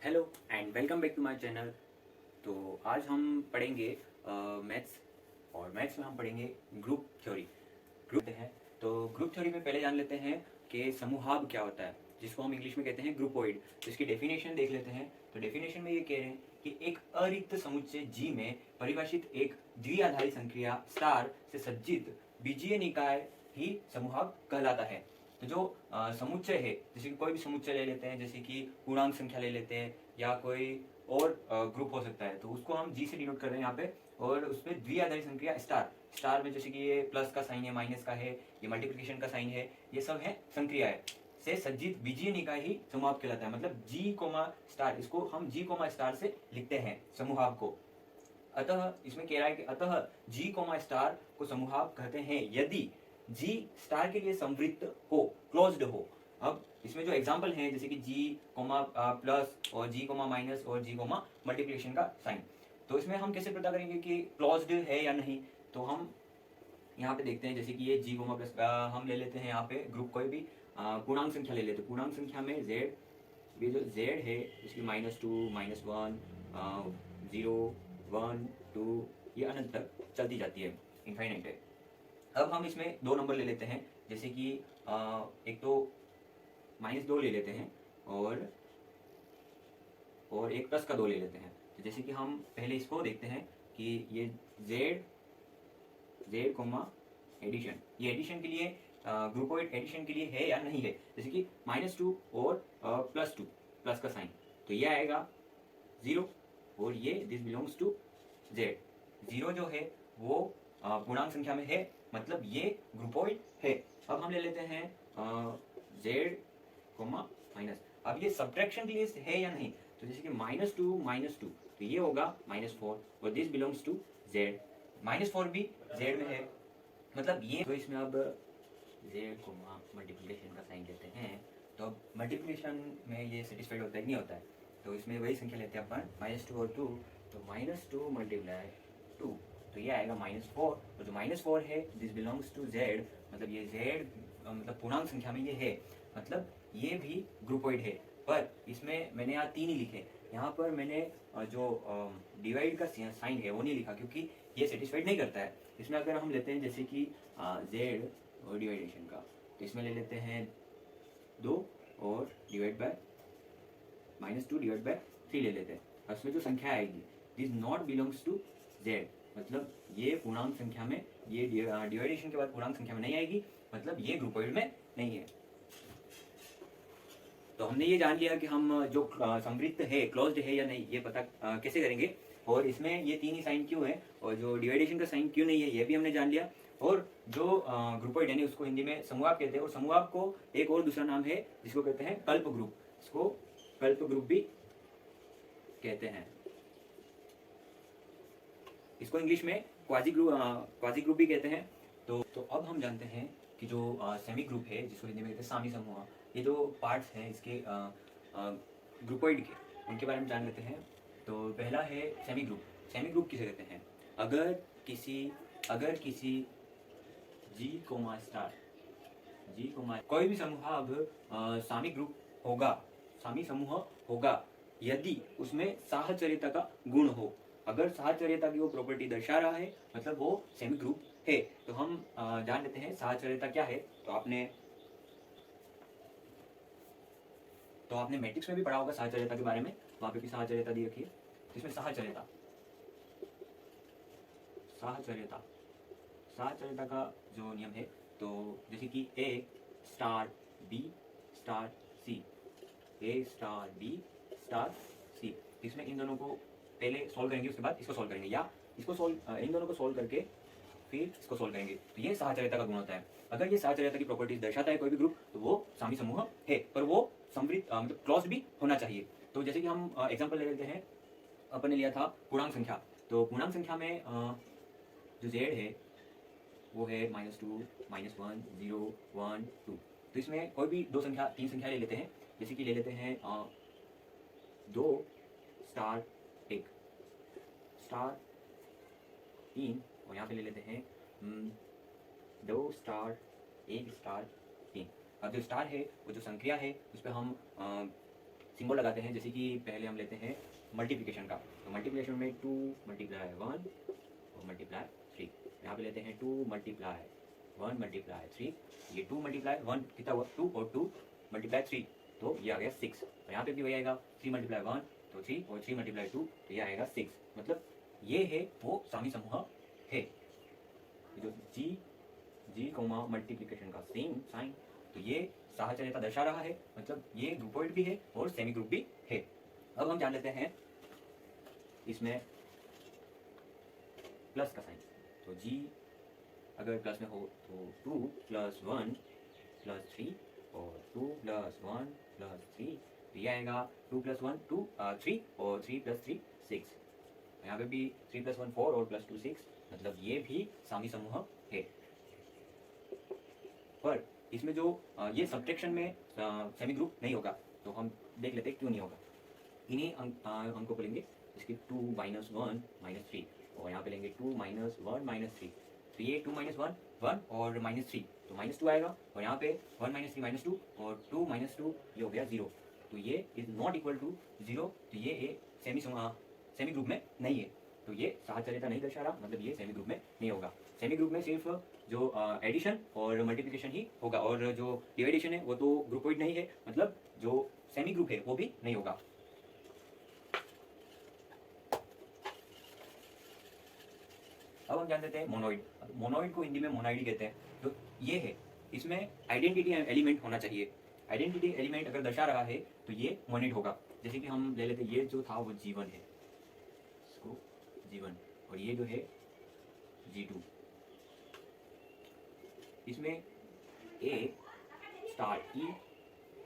Hello and welcome back to my channel. तो आज हम पढ़ेंगे मैथ्स और मैथ्स में हम पढ़ेंगे ग्रुप थ्योरी। ग्रुप है तो ग्रुप थ्योरी में पहले जान लेते हैं कि समूहाब क्या होता है, जिसको हम इंग्लिश में कहते हैं ग्रुपोइड। तो इसकी डेफिनेशन देख लेते हैं। तो डेफिनेशन में ये कह रहे हैं कि एक अरिक्त समुच्चय जी में परिभाषित एक द्विआधारी संक्रिया स्टार से सज्जित बीजीय निकाय ही समूहाब कहलाता है। तो जो समुच्चय है, जैसे कि कोई भी समुच्चय ले लेते हैं, जैसे कि पूर्णांक संख्या ले लेते हैं या कोई और ग्रुप हो सकता है, तो उसको हम जी से डिनोट कर रहे हैं यहाँ पे। और उसमें द्विआधारी संक्रिया स्टार, स्टार में जैसे कि ये प्लस का साइन है, माइनस का है, ये मल्टीप्लिकेशन का साइन है, ये सब है संक्रियाएं से सज्जित बीजीय निकाय ही समूहाब कहलाता है। मतलब जी कोमा स्टार, इसको हम जी कोमा स्टार से लिखते हैं समूहाब को। अतः इसमें कह रहा है कि अतः जी कोमा स्टार को समूहाब कहते हैं यदि जी स्टार के लिए संवृत्त हो, क्लोज्ड हो। अब इसमें जो एग्जांपल है, जैसे कि जी कोमा प्लस और जी कोमा माइनस और जी कोमा मल्टीप्लिकेशन का साइन, तो इसमें हम कैसे पता करेंगे कि क्लोज्ड है या नहीं। तो हम यहाँ पे देखते हैं, जैसे कि ये जी कोमा प्लस हम ले लेते हैं यहाँ पे ग्रुप कोई भी पूर्णांक संख्या ले लेते हैं। पूर्णांक संख्या में जेड, ये जो जेड है इसकी -2 -1 0 1 2 ये अनंत तक चलती जाती है, इनफाइनाइट है। अब हम इसमें दो नंबर ले लेते हैं, जैसे कि एक तो -2 ले लेते हैं और एक प्लस का 2 ले लेते हैं। तो जैसे कि हम पहले इसको देखते हैं कि ये जेड कोमा एडिशन, ये एडिशन के लिए ग्रुपोइड एडिशन के लिए है या नहीं है। जैसे कि -2 और +2 प्लस का साइन, तो ये आएगा 0 और ये दिस बिलोंग्स टू जेड। 0 जो है वो पूर्णांक संख्या में है, मतलब ये ग्रुपोइड है। अब हम ले लेते हैं जेड कोमा माइनस। अब ये सब्ट्रैक्शन के लिए है या नहीं, तो जैसे कि -2 तो ये होगा -4 और दिस बिलोंग्स टू जेड। -4 भी जेड में है, मतलब ये तो इसमें अब जेड कोमा मल्टीप्लिकेशन का साइन लेते हैं। तो अब मल्टीप्लिकेशन में ये सेटिस्फाइड होता है कि नहीं होता है, तो इसमें वही संख्या लेते हैं अपन -2 और 2। तो -2 मल्टीप्लाई 2, तो ये आएगा -4 और जो -4 है दिस बिलोंग्स टू जेड, मतलब ये जेड मतलब पूर्णांक संख्या में ये है, मतलब ये भी ग्रुपोइड है। पर इसमें मैंने यहाँ 3 ही लिखे, यहाँ पर मैंने जो डिवाइड का साइन है वो नहीं लिखा, क्योंकि ये सेटिस्फाइड नहीं करता है। इसमें अगर हम लेते हैं जैसे कि जेड और डिवाइडेशन का, तो इसमें ले लेते हैं 2 और डिवाइड बाय -2 डिवाइड बाय 3 ले लेते हैं। और इसमें जो संख्या आएगी this not belongs to Z, मतलब ये पूर्णांक संख्या में, ये डिवाइडेशन के बाद पूर्णांक संख्या में नहीं आएगी, मतलब ये ग्रुपोइड में नहीं है। तो हमने ये जान लिया कि हम जो संवृत्त है, क्लोज्ड है या नहीं, ये पता कैसे करेंगे। और इसमें ये 3 ही साइन क्यों है और जो डिवाइडेशन का साइन क्यों नहीं है, ये भी हमने जान लिया। और जो ग्रुपोइड यानी उसको हिंदी में समूहाब कहते हैं, और समूहाब को एक और दूसरा नाम है जिसको कहते हैं कल्प ग्रुप, इसको कल्प ग्रुप भी कहते हैं। इसको इंग्लिश में क्वाजी ग्रुप भी कहते हैं। तो अब हम जानते हैं कि जो सेमी ग्रुप है, जिसको हिंदी में कहते हैं सामी समूह, ये जो पार्ट्स हैं इसके ग्रुपोइड के, उनके बारे में जान लेते हैं। तो पहला है सेमी ग्रुप। सेमी ग्रुप किसे कहते हैं? अगर किसी जी कोमा स्टार, जी कोमा कोई भी समूहाब सामी ग्रुप होगा, सामी समूह होगा यदि उसमें साहचर्यता का गुण हो। अगर साहचर्यता की वो प्रॉपर्टी दर्शा रहा है, मतलब वो सेमी ग्रुप है। तो हम जान लेते हैं साहचर्यता क्या है। तो आपने मैट्रिक्स में भी पढ़ा होगा साहचर्यता के बारे में, वहां पे भी साहचर्यता दी रखी है। इसमें साहचर्यता साहचर्यता का जो नियम है, तो जैसे कि ए स्टार बी स्टार सी, ए स्टार बी स्टार सी, इसमें इन दोनों को पहले सॉल्व करेंगे, उसके बाद इसको सॉल्व करेंगे, या इसको सॉल्व, इन दोनों को सॉल्व करके फिर इसको सॉल्व करेंगे। तो ये साहचर्यता का गुण होता है। अगर ये साहचर्यता की प्रॉपर्टीज दर्शाता है कोई भी ग्रुप, तो वो सामी समूह है, पर वो समृद्ध मतलब क्लोज्ड भी होना चाहिए। तो जैसे कि हम एग्जांपल ले लेते हैं, अपन ने लिया था पूर्णांक संख्या। तो पूर्णांक संख्या में जो जेड है वो है -2 -1 0 1 2। तो इसमें कोई भी तीन संख्या ले लेते हैं, जैसे कि ले लेते हैं 2 स्टार 1 स्टार 3, और यहाँ पे ले लेते हैं 2 स्टार 1 स्टार 3। अब जो स्टार है वो जो संक्रिया है उस पर हम सिंबल लगाते हैं, जैसे कि पहले हम लेते हैं मल्टीप्लिकेशन का, तो मल्टीप्लिकेशन में 2 मल्टीप्लाई 1 और मल्टीप्लाई 3, यहाँ पे लेते हैं 2 मल्टीप्लाई 1 मल्टीप्लाई 3, ये 2 मल्टीप्लाई 1 कितना हुआ 2 और 2 मल्टीप्लाई 3, तो ये आ गया 6, और यहाँ पे भी वही आएगा 3 मल्टीप्लाई 1 तो 3 और 3 मल्टीप्लाई 2 तो ये आएगा 6, मतलब ये है वो सामी समूह है, जो जी कोमा मल्टीप्लिकेशन का सेम साइन, तो ये साहचर्यता दर्शा रहा है, मतलब ये ग्रुपोइड भी है और सेमी ग्रुप भी है। अब हम जान लेते हैं इसमें प्लस का साइन, तो जी अगर प्लस में हो तो 2 प्लस 1 प्लस 3 और 2 प्लस 1 प्लस 3, तो ये आएगा 2 प्लस 1 2 3 और 3 प्लस 3 6, यहाँ पे भी 3 प्लस 1 4 और प्लस 2 6, मतलब ये भी सामी समूह है। पर इसमें जो ये सब्ट्रैक्शन में सेमी ग्रुप नहीं होगा, तो हम देख लेते हैं क्यों नहीं होगा। इन्हीं अंक को लेंगे, इसकी 2 माइनस 1 माइनस 3, और यहाँ पे लेंगे 2 माइनस 1 माइनस 3, तो ये 2 माइनस 1 1 और माइनस 3 तो माइनस 2 आएगा, और यहाँ पे 1 माइनस 3 माइनस 2 और 2 माइनस 2 ये हो गया 0, तो ये इज नॉट इक्वल टू 0, तो ये सेमी ग्रुप में नहीं है, तो ये साहचर्यता नहीं दर्शा रहा, मतलब ये सेमी ग्रुप में नहीं होगा। सेमी ग्रुप में सिर्फ जो एडिशन और मल्टीप्लिकेशन ही होगा, और जो डिवाइडेशन है वो तो ग्रुपोइड नहीं है, मतलब जो सेमी ग्रुप है वो भी नहीं होगा। अब हम जान लेते हैं मोनोइड। मोनोइड को हिंदी में मोनाइड कहते हैं, तो ये है, इसमें आइडेंटिटी एलिमेंट होना चाहिए, आइडेंटिटी एलिमेंट अगर दर्शा रहा है तो ये मोनिड होगा। जैसे कि हम ले लेते हैं, ये जो था वो G1 है, इसको G1, और ये जो है G2, इसमें A star E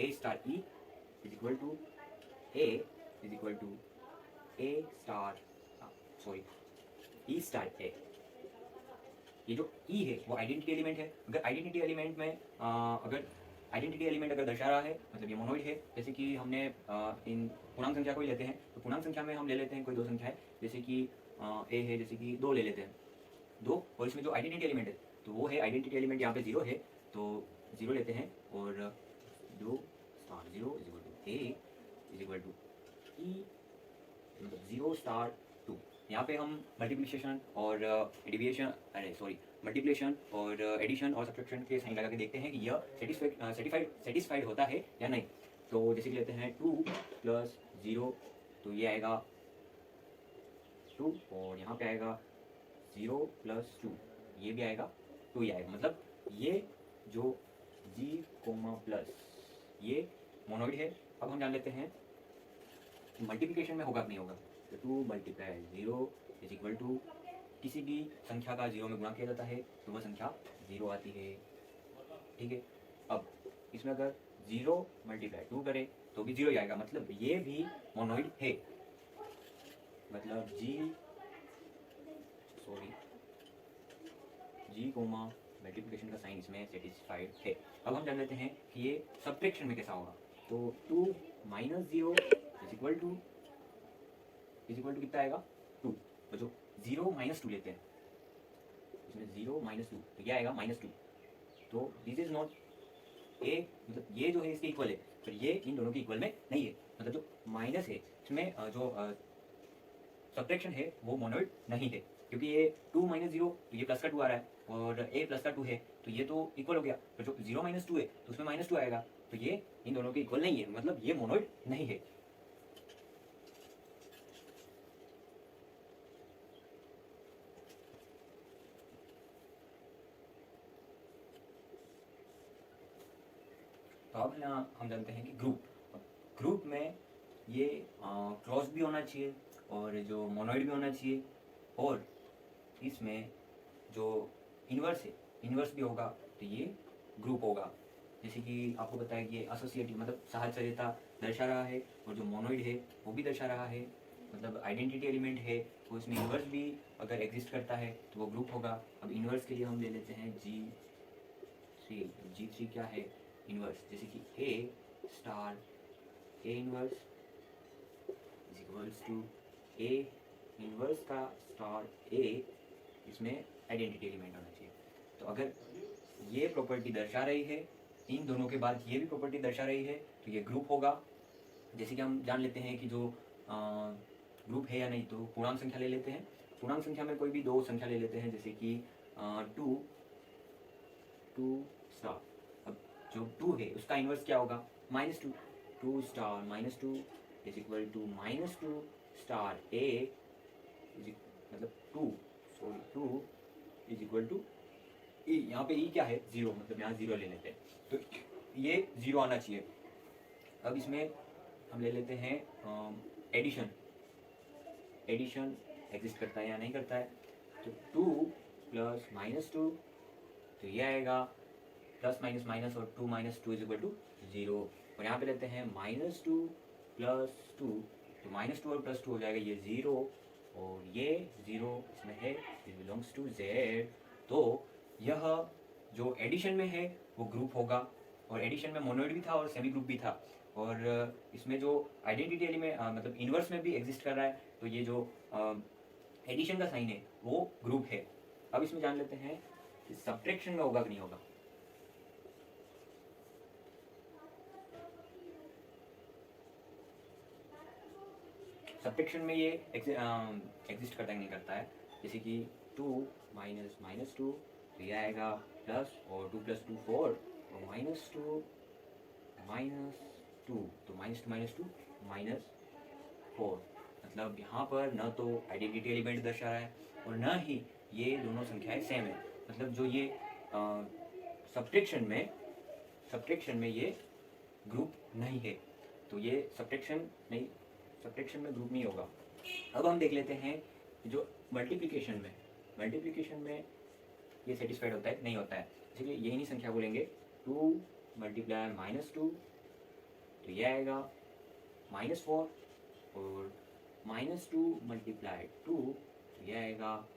is equal to A is equal to A star E star A, ये जो E है वो आइडेंटिटी एलिमेंट है। अगर आइडेंटिटी एलिमेंट में अगर आइडेंटिटी एलिमेंट अगर दर्शा रहा है मतलब ये मोनोइड है। जैसे कि हमने इन पूर्णांक संख्या को ही लेते हैं, तो पूर्णांक संख्या में हम ले लेते हैं कोई दो संख्या है, जैसे कि ए है, जैसे कि 2 ले लेते हैं 2, और इसमें जो आइडेंटिटी एलिमेंट है तो वो है आइडेंटिटी एलिमेंट यहाँ पे 0 है, तो 0 लेते हैं, और 2 star 0 is equal to A is equal to E मतलब 0 स्टार 2। यहाँ पे हम मल्टीप्लिकेशन और मल्टीप्लिकेशन और एडिशन और सब्ट्रैक्शन के साइन लगा के देखते हैं कि यह सेटिस्फाइड होता है या नहीं। तो जैसे कि लेते हैं 2 प्लस 0, तो ये आएगा 2, और यहाँ पे आएगा 0 प्लस 2, ये भी आएगा 2 ही आएगा, मतलब ये जो G प्लस ये मोनोइड है। अब हम जान लेते हैं मल्टीप्लिकेशन में होगा कि नहीं होगा, तो 2 मल्टीप्लाई 0 इज इक्वल टू किसी भी संख्या का 0 में गुणा किया जाता है तो वह संख्या 0 आती है, ठीक है। अब इसमें अगर 0 मल्टीप्लाई 2 करें तो भी 0 ही आएगा, मतलब ये भी मोनोइड है, मतलब G कोमा मल्टीप्लिकेशन का साइन इसमें सेटिस्फाइड है। अब हम जान लेते हैं कि ये सब्ट्रैक्शन में कैसा होगा, तो 2 माइनस 0 इज इक्वल टू कितना आएगा 2, तो जो 0 माइनस 2 लेते हैं इसमें 0 माइनस 2 तो क्या आएगा -2, तो दिस इज नॉट ए, मतलब ये जो है इसके इक्वल है, पर ये इन दोनों के इक्वल में नहीं है, मतलब जो माइनस है इसमें जो सब्ट्रैक्शन है वो मोनोइड नहीं है, क्योंकि ये 2 माइनस 0 तो ये प्लस का 2 आ रहा है, और a प्लस का 2 है तो ये तो इक्वल हो गया, पर जो 0 माइनस 2 है तो उसमें -2 आएगा, तो ये इन दोनों के इक्वल नहीं है, मतलब ये मोनोइड नहीं है। तो अब यहाँ हम जानते हैं कि ग्रुप में ये क्रॉस भी होना चाहिए और जो मोनोइड भी होना चाहिए, और इसमें जो इन्वर्स भी होगा तो ये ग्रुप होगा। जैसे कि आपको पता है कि ये एसोसिएटिव मतलब साहचर्यता दर्शा रहा है, और जो मोनोइड है वो भी दर्शा रहा है, मतलब आइडेंटिटी एलिमेंट है वो इसमें इन्वर्स भी अगर एग्जिस्ट करता है तो वो ग्रुप होगा। अब इन्वर्स के लिए हम ले लेते हैं G3 क्या है इन्वर्स, जैसे कि A star A inverse is equals to A inverse का स्टार A, इसमें आइडेंटिटी एलिमेंट होना चाहिए। तो अगर ये प्रॉपर्टी दर्शा रही है, इन दोनों के बाद ये भी प्रॉपर्टी दर्शा रही है, तो ये ग्रुप होगा, जैसे कि हम जान लेते हैं कि जो ग्रुप है या नहीं, तो पूर्णांक संख्या ले लेते हैं। पूर्णांक संख्या में कोई भी दो संख्या ले लेते हैं, जैसे कि 2 स्टार। अब जो 2 है उसका इन्वर्स क्या होगा, -2। 2 star -2 is equal to -2 star A, मतलब 2 इज इक्वल टू ई। यहाँ पे ई क्या है, 0, मतलब यहाँ 0 ले लेते हैं, तो ये 0 आना चाहिए। अब इसमें हम ले लेते हैं एडिशन। एडिशन एग्जिस्ट करता है या नहीं करता है, तो 2 प्लस -2, तो ये आएगा प्लस माइनस माइनस, और 2 - 2 इज इक्वल टू 0। और यहाँ पे लेते हैं -2 प्लस 2, तो -2 और +2 हो जाएगा ये 0, और ये 0 इसमें है, इट बिलोंग्स टू Z। तो यह जो एडिशन में है वो ग्रुप होगा, और एडिशन में मोनोइड भी था और सेमी ग्रुप भी था, और इसमें जो आइडेंटिटी एलिमेंट मतलब इन्वर्स में भी एग्जिस्ट कर रहा है, तो ये जो एडिशन का साइन है वो ग्रुप है। अब इसमें जान लेते हैं कि सब्ट्रैक्शन में होगा कि नहीं होगा। सब्ट्रैक्शन में ये एग्जिस्ट करता है नहीं करता है, जैसे कि 2 - -2, तो ये आएगा प्लस, और 2 + 2 4, और -2 -2, तो -2 -4। मतलब यहाँ पर न तो आइडेंटिटी एलिमेंट दर्शा रहा है और न ही ये दोनों संख्याएं सेम है। मतलब जो ये सब्ट्रैक्शन में ये ग्रुप नहीं है, तो ये सब्ट्रैक्शन में ग्रुप नहीं होगा। अब हम देख लेते हैं जो मल्टीप्लिकेशन में ये सेटिस्फाइड होता है नहीं होता है, इसलिए यही नहीं संख्या बोलेंगे। 2 × -2, तो ये आएगा -4, और -2 × 2, तो ये आएगा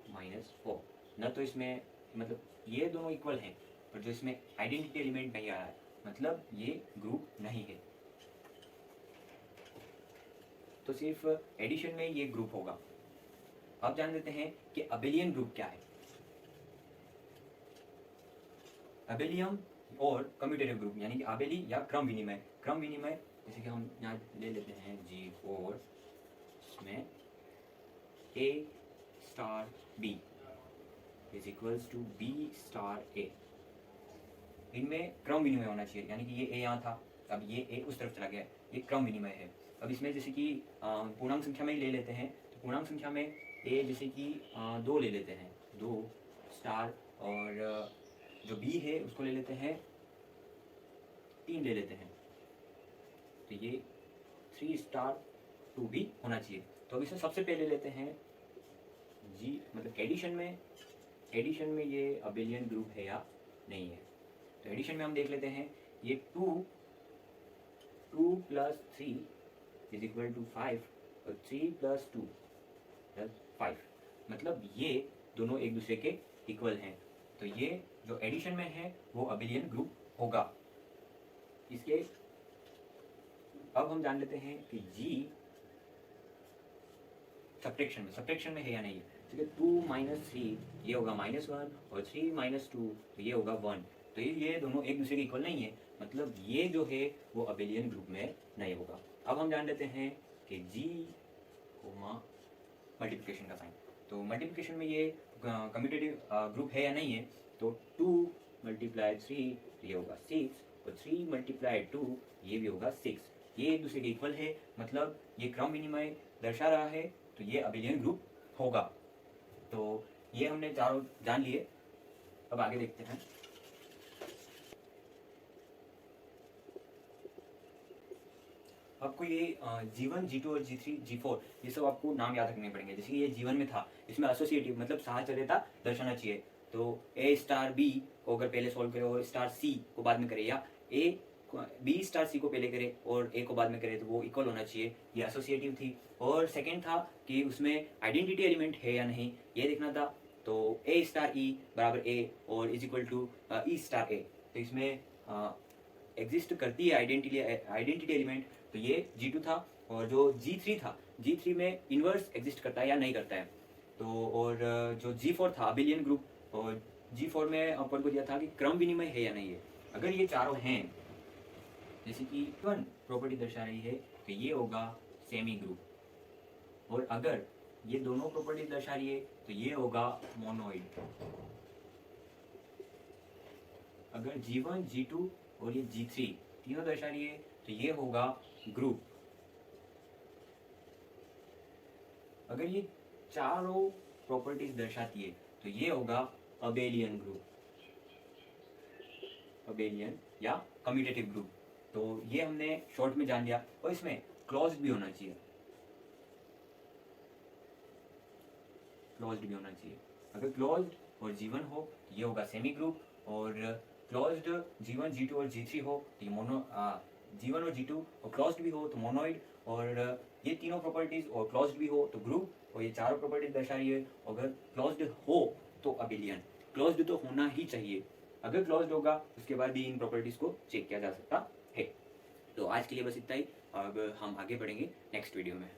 -4। न तो इसमें मतलब ये दोनों इक्वल हैं, और जो इसमें आइडेंटिटी एलिमेंट नहीं आ रहा है, मतलब ये ग्रुप नहीं है। तो सिर्फ एडिशन में ये ग्रुप होगा। अब जान लेते हैं कि अबेलियन ग्रुप क्या है। अबेलियन और कम्यूटेटिव ग्रुप, यानी कि अबेली या क्रम विनिमय। जैसे कि हम यहाँ ले लेते हैं G4, इसमें A star B is equals to B star A। इनमें क्रम विनिमय होना चाहिए, यानी कि ये A यहाँ था, अब ये A उस तरफ चला गया, ये क्रम विनिमय है। अब इसमें जैसे कि पूर्णांक संख्या में ही ले लेते हैं, तो पूर्णांक संख्या में A जैसे कि 2 ले लेते हैं, 2 स्टार, और जो B है उसको ले लेते हैं 3 ले लेते हैं, तो ये 3 स्टार 2 भी होना चाहिए। तो अब इसे सबसे पहले लेते हैं G, मतलब एडिशन में ये अबेलियन ग्रुप है या नहीं है। तो एडिशन में हम देख लेते हैं, ये 2 + 3 इज इक्वल टू 5, और 3 + 2 + 5, मतलब ये दोनों एक दूसरे के इक्वल हैं। तो ये जो एडिशन में है वो अबेलियन ग्रुप होगा। इसके अब हम जान लेते हैं कि G सब्ट्रैक्शन में है या नहीं। ठीक है, 2 - 3 ये होगा -1, और 3 - 2 तो ये होगा 1। तो ये दोनों एक दूसरे के इक्वल नहीं है, मतलब ये जो है वो अबेलियन ग्रुप में नहीं होगा। अब हम जान लेते हैं कि G, मल्टीप्लिकेशन का साइन। तो मल्टीप्लिकेशन में ये कम्यूटेटिव ग्रुप है या नहीं है, तो 2 × 3 ये होगा 6, और 3 × 2 ये भी होगा 6। ये एक दूसरे के इक्वल है, मतलब ये क्रम विनिमय दर्शा रहा है, तो ये अबेलियन ग्रुप होगा। तो ये हमने चारों जान लिए। अब आगे देखते हैं। आपको ये G1, G2 और G3, G4 ये सब आपको नाम याद रखने पड़ेंगे। जैसे ये G1 में था, इसमें एसोसिएटिव मतलब साहचर्यता दर्शाना चाहिए। तो A स्टार B को अगर पहले सॉल्व करे और स्टार C को बाद में करे, या B स्टार C को पहले करे और A को बाद में करे, तो वो इक्वल होना चाहिए, ये एसोसिएटिव थी। और सेकेंड था कि उसमें आइडेंटिटी एलिमेंट है या नहीं, ये देखना था। तो A स्टार E बराबर A और is equal to E star A, तो इसमें एग्जिस्ट करती है आइडेंटिटी एलिमेंट, तो ये G2 था। और जो G3 था, G3 में इन्वर्स एग्जिस्ट करता है या नहीं करता है। तो और जो G4 था अबेलियन ग्रुप, और G4 में अपन को दिया था कि क्रम विनिमय है या नहीं है। अगर ये चारों हैं जैसे कि वन प्रॉपर्टी दर्शा रही है कि ये होगा सेमी ग्रुप, और अगर ये दोनों प्रॉपर्टी दर्शा रही है तो ये होगा मोनोइड। अगर G1, G2 और ये G3 तीनों दर्शा रही है तो ये होगा ग्रुप। अगर ये चारों प्रॉपर्टीज दर्शाती है तो ये होगा अबेलियन ग्रुप, अबेलियन या कम्यूटेटिव ग्रुप। तो ये हमने शॉर्ट में जान लिया, और इसमें क्लोज्ड भी होना चाहिए, क्लोज्ड भी होना चाहिए। अगर क्लोज्ड और G1 हो तो ये होगा सेमी ग्रुप, और क्लोज्ड G1, G2 और G3 हो तो ये G1 और G2 और क्लोज्ड भी हो तो मोनोइड, और ये तीनों प्रॉपर्टीज और क्लोज्ड भी हो तो ग्रुप, और ये चारों प्रॉपर्टीज दर्शा रही है। अगर क्लोज्ड हो तो अबेलियन, क्लोज्ड तो होना ही चाहिए। अगर क्लोज्ड होगा उसके बाद ही इन प्रॉपर्टीज को चेक किया जा सकता है। तो आज के लिए बस इतना ही, अब हम आगे बढ़ेंगे नेक्स्ट वीडियो में।